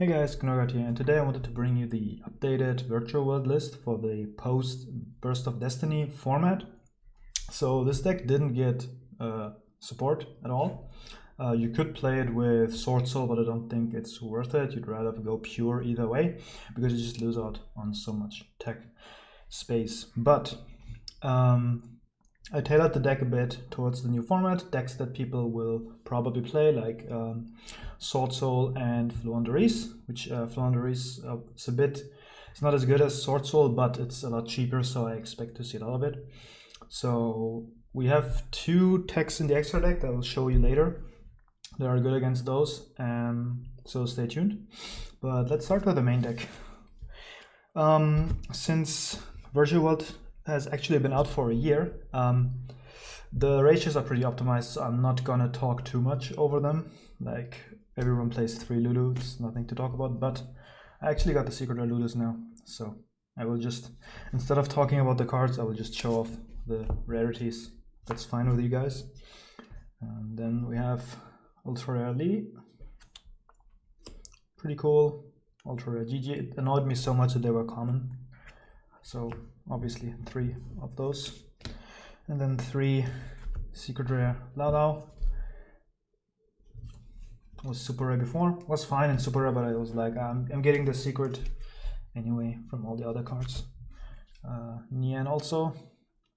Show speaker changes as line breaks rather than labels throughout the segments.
Hey guys, Knorgat here, and today I wanted to bring you the updated virtual world list for the post Burst of Destiny format. So this deck didn't get support at all. You could play it with Sword Soul, but I don't think it's worth it. You'd rather go pure either way, because you just lose out on so much tech space. But I tailored the deck a bit towards the new format, decks that people will probably play, like Sword Soul and Fluanderis, which Fluanderis it's not as good as Sword Soul, but it's a lot cheaper, so I expect to see a lot of it. So we have two techs in the extra deck that I will show you later. They are good against those, so stay tuned. But let's start with the main deck. Since Virtual World has actually been out for a year, the ratios are pretty optimized, so I'm not gonna talk too much over them. Like, everyone plays 3 Lulu, it's nothing to talk about, but I actually got the secret rare Lulus now, so I will just, instead of talking about the cards, I will just show off the rarities. That's fine with you guys. And then we have Ultra Rare Lee, pretty cool. Ultra Rare Gigi, it annoyed me so much that they were common, so obviously 3 of those. And then 3 secret rare Lao Lao. Was super rare before, was fine in super rare, but I was like, I'm getting the secret anyway from all the other cards. Nian also,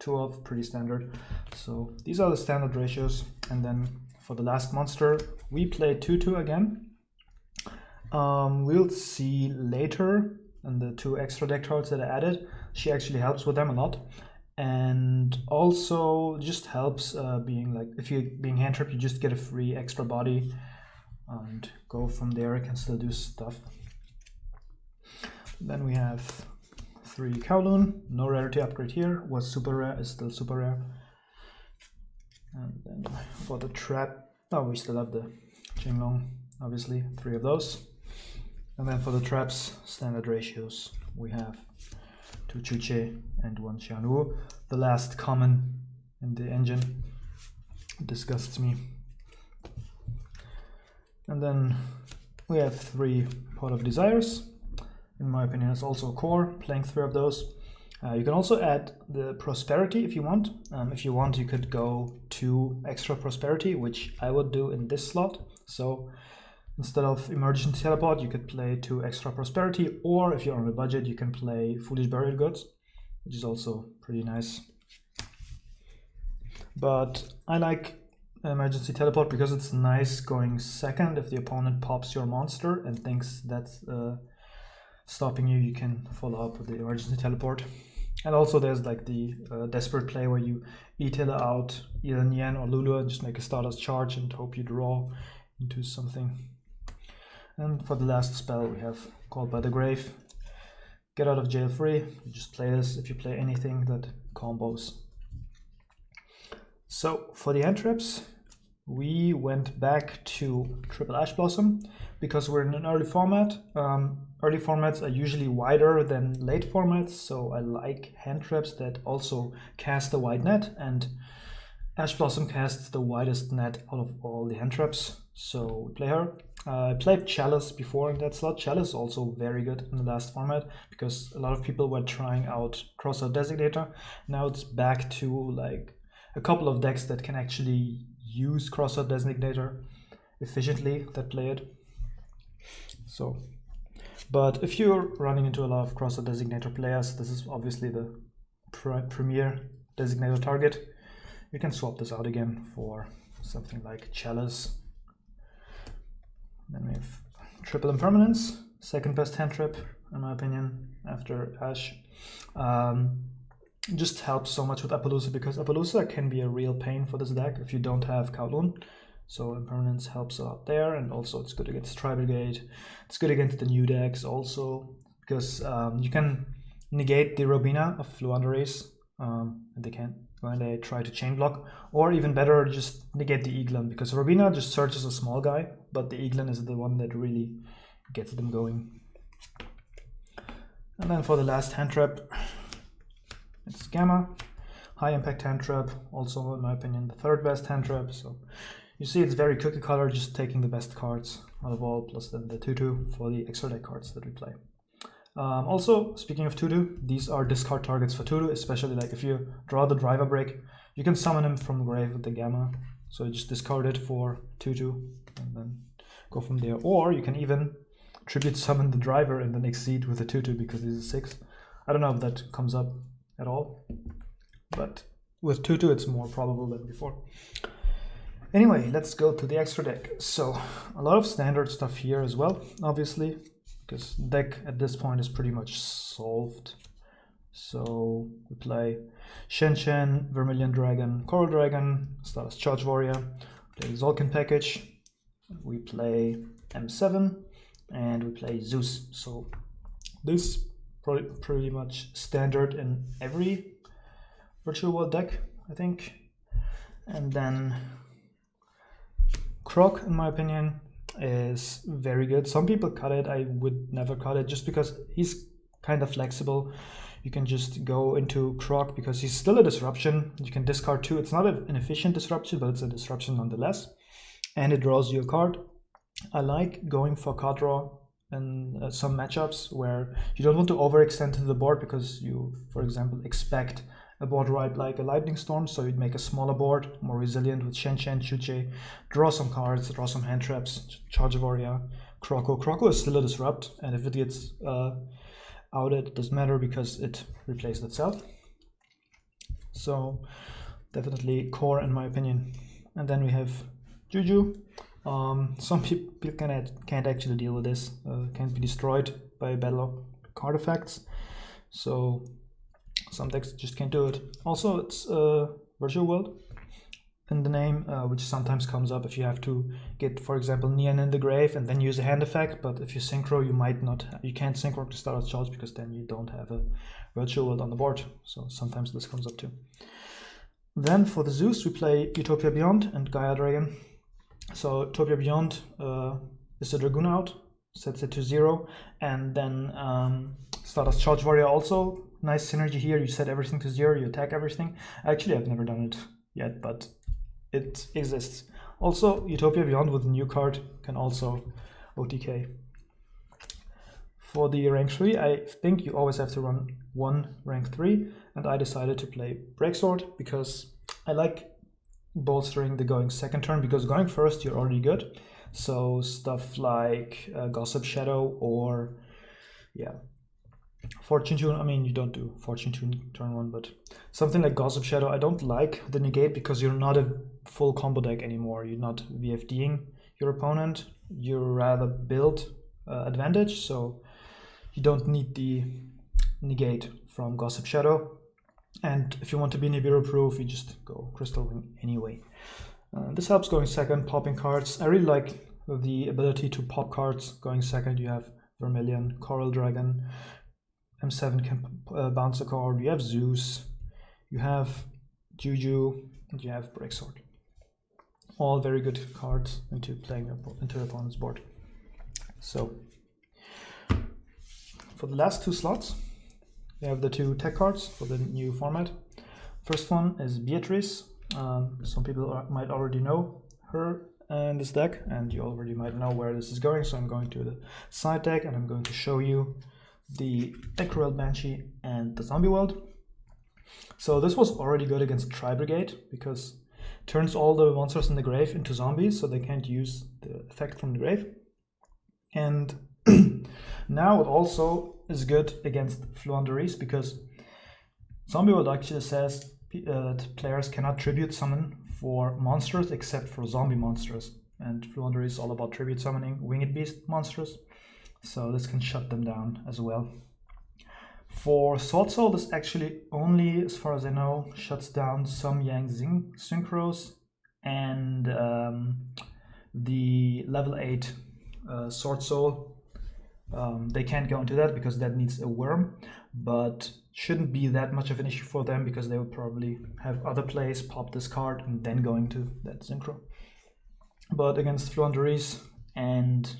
2 of, pretty standard. So these are the standard ratios. And then for the last monster, we played 2/2 again. We'll see later in the 2 extra deck cards that I added. She actually helps with them a lot, and also just helps being like, if you're being hand trapped, you just get a free extra body and go from there. It can still do stuff. Then we have 3 Kowloon, no rarity upgrade here, was super rare, is still super rare. And then for the trap, we still have the Jinglong, obviously 3 of those. And then for the traps, standard ratios, we have 2 Chuche and 1 Xianwu. The last common in the engine, it disgusts me. And then we have 3 Pot of Desires. In my opinion, it's also a core, playing 3 of those. You can also add the Prosperity if you want. If you want, you could go 2 extra Prosperity, which I would do in this slot. So instead of Emergency Teleport, you could play 2 extra Prosperity, or if you're on a budget, you can play Foolish Burial Goods, which is also pretty nice. But I like Emergency Teleport because it's nice going second. If the opponent pops your monster and thinks that's stopping you, you can follow up with the Emergency Teleport. And also there's like the desperate play where you e-tail out either Nian or Lulu and just make a Stardust charge and hope you draw into something. And for the last spell, we have Called by the Grave. Get out of jail free. You just play this if you play anything that combos. So for the hand traps, we went back to Triple Ash Blossom because we're in an early format. Early formats are usually wider than late formats, so I like hand traps that also cast a wide net, and Ash Blossom casts the widest net out of all the hand traps, so we play her. I played Chalice before in that slot. Chalice is also very good in the last format because a lot of people were trying out Crossout Designator. Now it's back to like a couple of decks that can actually use Crossout Designator efficiently that play it. So, but if you're running into a lot of Crossout Designator players, this is obviously the premier Designator target. You can swap this out again for something like Chalice. Then we have Triple Impermanence, second best hand trap in my opinion after Ash. It just helps so much with Appaloosa because Appaloosa can be a real pain for this deck if you don't have Kowloon. So Impermanence helps a lot there, and also it's good against Tribal Gate. It's good against the new decks also because you can negate the Robina of Fluanderis. They can't when they try to chain block, or even better, just negate the Eaglin because Robina just searches a small guy, but the Eaglin is the one that really gets them going. And then for the last hand trap, it's Gamma, high impact hand trap, also in my opinion the 3rd best hand trap. So You see it's very cookie cutter, just taking the best cards out of all, plus then the 2/2 for the extra deck cards that we play. Also, speaking of 2/2, these are discard targets for 2/2, especially like if you draw the driver break, you can summon him from the grave with the gamma. So you just discard it for 2/2 and then go from there. Or you can even tribute summon the driver and then exceed with a 2/2 because he's a 6. I don't know if that comes up at all, but with 2/2 it's more probable than before. Anyway, let's go to the extra deck. So a lot of standard stuff here as well, obviously, because deck at this point is pretty much solved. So we play Shen, Vermilion Dragon, Coral Dragon, Stardust Charge Warrior, play Zolkin package, we play M7, and we play Zeus. So this pretty much standard in every Virtual World deck, I think. And then Croc, in my opinion, is very good. Some people cut it. I would never cut it just because he's kind of flexible. You can just go into Croc because he's still a disruption. You can discard 2. It's not an efficient disruption, but it's a disruption nonetheless. And it draws you a card. I like going for card draw in some matchups where you don't want to overextend to the board because you, for example, expect a board wipe like a Lightning Storm, so you'd make a smaller board, more resilient with Shen, Chuche, draw some cards, draw some hand traps, Charge Warrior, Croco. Croco is still a disrupt, and if it gets outed, it doesn't matter because it replaced itself. So definitely core in my opinion. And then we have Juju. Some people can't actually deal with this, can't be destroyed by battle of card effects. So some decks just can't do it. Also, it's Virtual World in the name, which sometimes comes up if you have to get, for example, Neon in the grave and then use a hand effect. But if you synchro, you can't synchro to Stardust Charge because then you don't have a Virtual World on the board. So sometimes this comes up too. Then for the Zeus, we play Utopia Beyond and Gaia Dragon. So Utopia Beyond is a Dragoon out, sets it to 0, and then Stardust Charge Warrior also. Nice synergy here, you set everything to 0, you attack everything. Actually, I've never done it yet, but it exists. Also, Utopia Beyond with a new card can also OTK. For the rank 3, I think you always have to run one rank 3, and I decided to play Breaksword because I like bolstering the going second turn, because going first you're already good. So stuff like Gossip Shadow or Fortune Tune. I mean, you don't do Fortune Tune turn 1, but something like Gossip Shadow. I don't like the negate because you're not a full combo deck anymore. You're not VFDing your opponent. You rather build advantage, so you don't need the negate from Gossip Shadow. And if you want to be Nibiru proof, you just go Crystal Wing anyway. This helps going second, popping cards. I really like the ability to pop cards going second. You have Vermilion, Coral Dragon, M7 can bounce a card, you have Zeus, you have Juju, and you have Breaksword. All very good cards into playing into the opponent's board. So for the last 2 slots, we have the 2 tech cards for the new format. First one is Beatrice. Some people might already know her in this deck, and you already might know where this is going. So I'm going to the side deck and I'm going to show you the Necroworld Banshee and the Zombie World. So this was already good against Tri-Brigade because it turns all the monsters in the grave into zombies, so they can't use the effect from the grave. And now it also is good against Fluanderies because Zombie World actually says that players cannot tribute summon for monsters except for zombie monsters, and Fluanderies is all about tribute summoning winged beast monsters. So this can shut them down as well. For Sword Soul, this actually only, as far as I know, shuts down some Yang Zing synchros and the level 8 Sword Soul. They can't go into that because that needs a worm, but shouldn't be that much of an issue for them because they would probably have other plays, pop this card, and then go into that synchro. But against Fluanderies and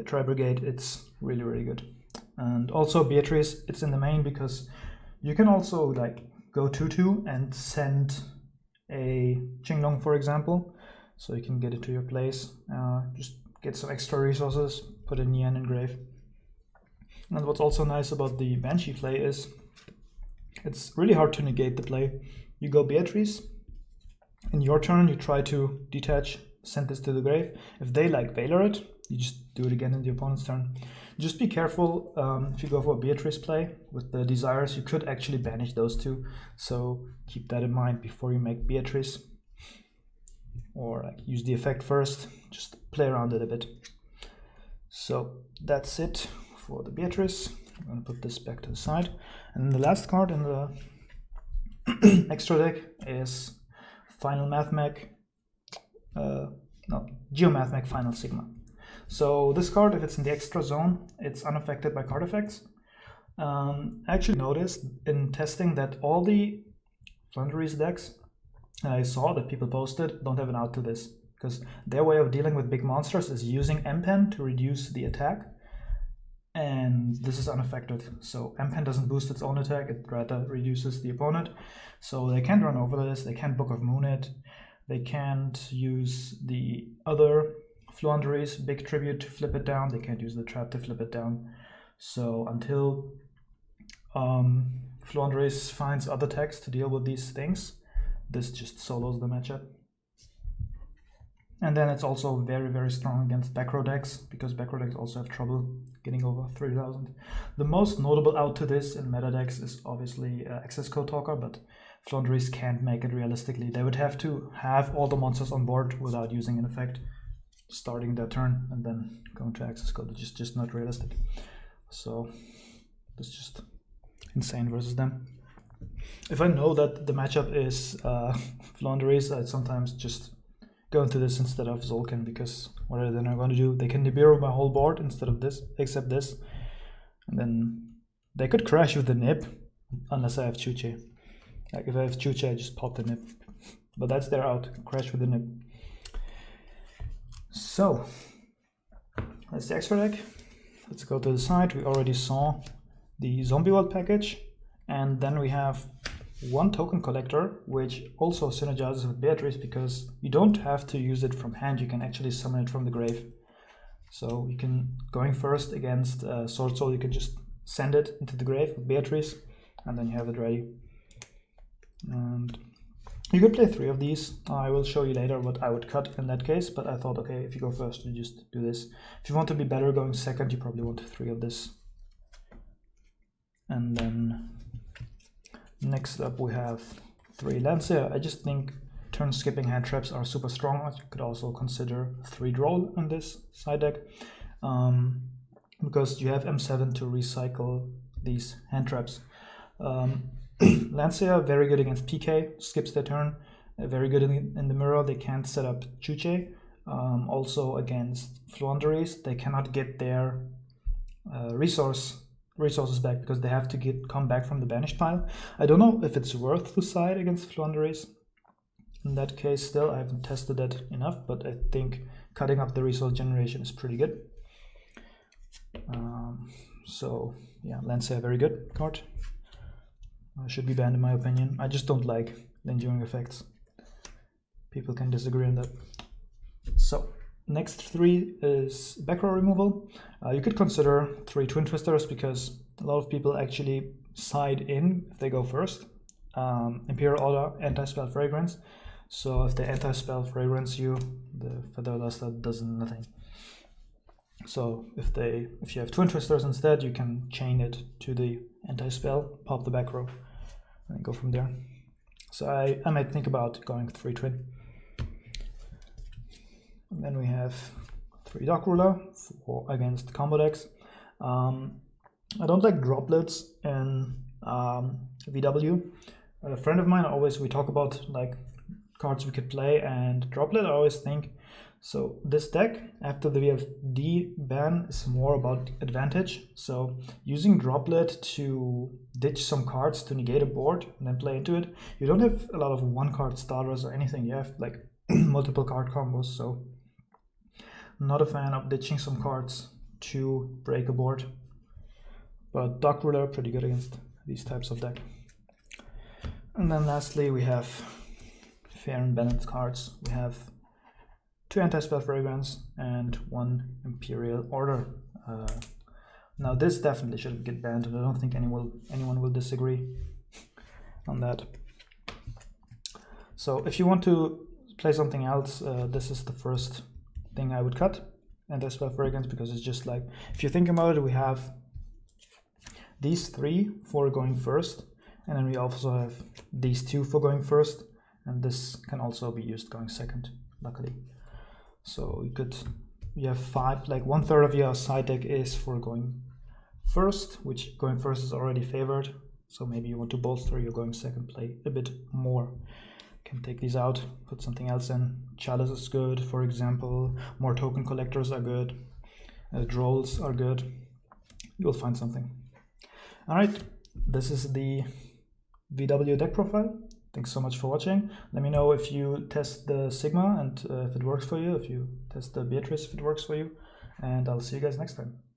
Tri-Brigade, it's really, really good. And also Beatrice, it's in the main because you can also like go 2/2 and send a Qinglong, for example, so you can get it to your place. Just get some extra resources, put in Yan Engrave. And what's also nice about the Banshee play is it's really hard to negate the play. You go Beatrice, in your turn you try to detach, send this to the grave. If they like Valor it, you just do it again in the opponent's turn. Just be careful if you go for a Beatrice play with the Desires, you could actually banish those two. So keep that in mind before you make Beatrice. Or like, use the effect first, just play around it a bit. So that's it for the Beatrice. I'm going to put this back to the side. And the last card in the extra deck is Final Mathmech, Geomathmech Final Sigma. So this card, if it's in the extra zone, it's unaffected by card effects. I actually noticed in testing that all the Flunderies decks I saw that people posted don't have an out to this, because their way of dealing with big monsters is using M-Pen to reduce the attack, and this is unaffected. So M-Pen doesn't boost its own attack, it rather reduces the opponent. So they can't run over this, they can't Book of Moon it, they can't use the other Flunderies big tribute to flip it down, they can't use the trap to flip it down. So until Flunderies finds other decks to deal with these things, this just solos the matchup. And then it's also very, very strong against back row decks, because back row decks also have trouble getting over 3000. The most notable out to this in meta decks is obviously Access Code Talker, but Flunderies can't make it realistically. They would have to have all the monsters on board without using an effect, starting their turn and then going to Access Code, which is just not realistic. So it's just insane versus them. If I know that the matchup is Flunderies, I sometimes just go into this instead of Zolkin, because what are they not going to do? They can Nibiru my whole board instead of this, except this. And then they could crash with the Nib, unless I have Chuche. Like if I have Chuche, I just pop the Nib. But that's their out, crash with the Nib. So, that's the extra deck. Let's go to the side. We already saw the Zombie World package. And then we have one token collector, which also synergizes with Beatrice, because you don't have to use it from hand, you can actually summon it from the grave. So you can, going first against Sword Soul, you can just send it into the grave with Beatrice, and then you have it ready. And you could play 3 of these. I will show you later what I would cut in that case, but I thought, okay, if you go first, you just do this. If you want to be better going second, you probably want 3 of this. And then next up we have 3 Lancia. I just think turn skipping hand traps are super strong. You could also consider 3 Droll on this side deck, because you have M7 to recycle these hand traps. Lancia, very good against PK, skips their turn. Very good in the mirror, they can't set up Chuche. Also against Flunderies, they cannot get their resources back, because they have to come back from the banished pile. I don't know if it's worth to side against Flunderies. In that case, still, I haven't tested that enough, but I think cutting up the resource generation is pretty good. So yeah, Lancia, very good card. Should be banned in my opinion. I just don't like the enduring effects. People can disagree on that. So next 3 is back row removal. You could consider 3 Twin Twisters, because a lot of people actually side in if they go first. Imperial Order, Anti-Spell Fragrance. So if they Anti-Spell Fragrance you, the Feather Luster does nothing. So if you have Twin Twisters instead, you can chain it to the Anti-Spell, pop the back row, and go from there. So I might think about going 3 Twin. And then we have 3 Dark Ruler against combo decks. I don't like droplets in VW. A friend of mine we talk about like cards we could play, and droplet I always think, so this deck after the VFD ban is more about advantage. So using droplet to ditch some cards to negate a board and then play into it. You don't have a lot of 1-card starters or anything, you have like multiple card combos, so not a fan of ditching some cards to break a board. But Dark Ruler pretty good against these types of deck. And then lastly we have Fair and Bennett cards. We have 2 anti-spell fragrance and 1 Imperial Order. Now this definitely should get banned, and I don't think anyone will disagree on that. So if you want to play something else, this is the first thing I would cut, anti-spell fragrance, because it's just like, if you think about it, we have these 3 for going first, and then we also have these 2 for going first, and this can also be used going second, luckily. So you have 5, like 1/3 of your side deck is for going first, which going first is already favored. So maybe you want to bolster your going second play a bit more. You can take these out, put something else in. Chalice is good, for example. More token collectors are good. Drolls are good. You'll find something. All right, this is the VW deck profile. Thanks so much for watching. Let me know if you test the Sigma and if it works for you, if you test the Beatrice if it works for you, and I'll see you guys next time.